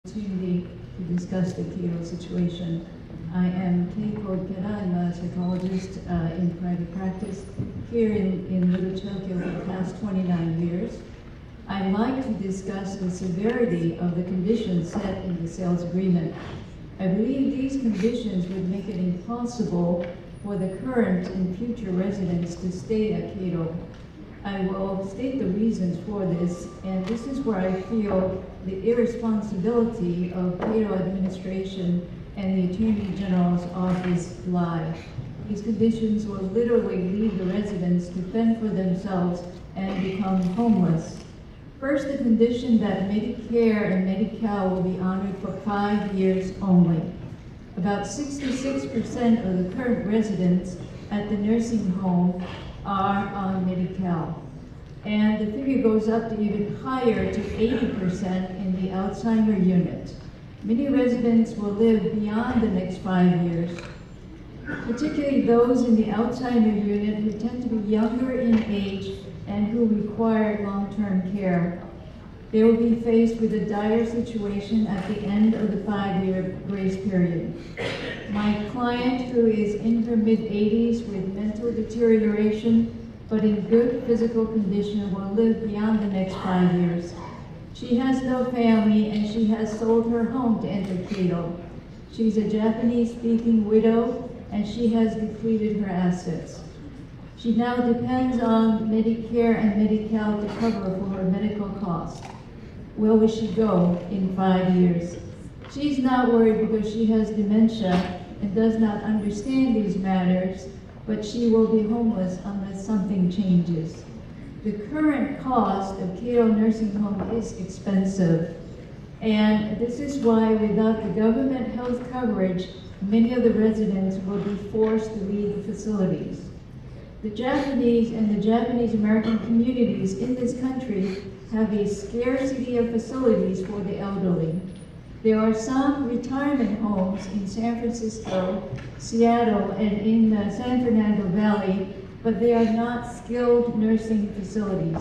Opportunity to discuss the Keiro situation. I am Keiko Ikeda. I'm a psychologist in private practice here in Little Tokyo for the past 29 years. I'd like to discuss the severity of the conditions set in the sales agreement. I believe these conditions would make it impossible for the current and future residents to stay at Keiro. I will state the reasons for this, and this is where I feel the irresponsibility of Keiro administration and the Attorney General's office lie. These conditions will literally leave the residents to fend for themselves and become homeless. First, the condition that Medicare and Medi-Cal will be honored for 5 years only. About 66% of the current residents at the nursing home are on Medi-Cal. And the figure goes up to even higher to 80% in the Alzheimer unit. Many residents will live beyond the next 5 years, particularly those in the Alzheimer unit who tend to be younger in age and who require long-term care. They will be faced with a dire situation at the end of the 5-year grace period. My client, who is in her mid-80s with mental deterioration but in good physical condition, will live beyond the next 5 years. She has no family and she has sold her home to enter Keiro. She's a Japanese-speaking widow and she has depleted her assets. She now depends on Medicare and Medi-Cal to cover for her medical costs. Where will she go in 5 years? She's not worried because she has dementia and does not understand these matters, but she will be homeless unless something changes. The current cost of Keiro nursing home is expensive, and this is why without the government health coverage, many of the residents will be forced to leave the facilities. The Japanese and the Japanese American communities in this country have a scarcity of facilities for the elderly. There are some retirement homes in San Francisco, Seattle, and in the San Fernando Valley, but they are not skilled nursing facilities.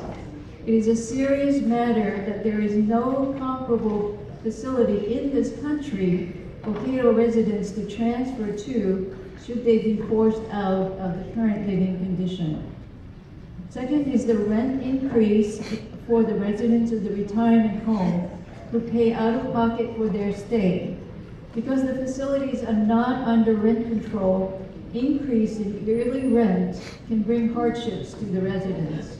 It is a serious matter that there is no comparable facility in this country for Keiro residents to transfer to should they be forced out of the current living condition. Second is the rent increase for the residents of the retirement home who pay out of pocket for their stay. Because the facilities are not under rent control, increase in yearly rent can bring hardships to the residents.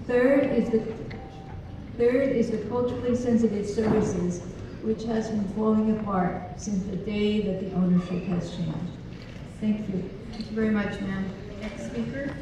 Third is the culturally sensitive services, which has been falling apart since the day that the ownership has changed. Thank you. Thank you very much, ma'am. Next speaker.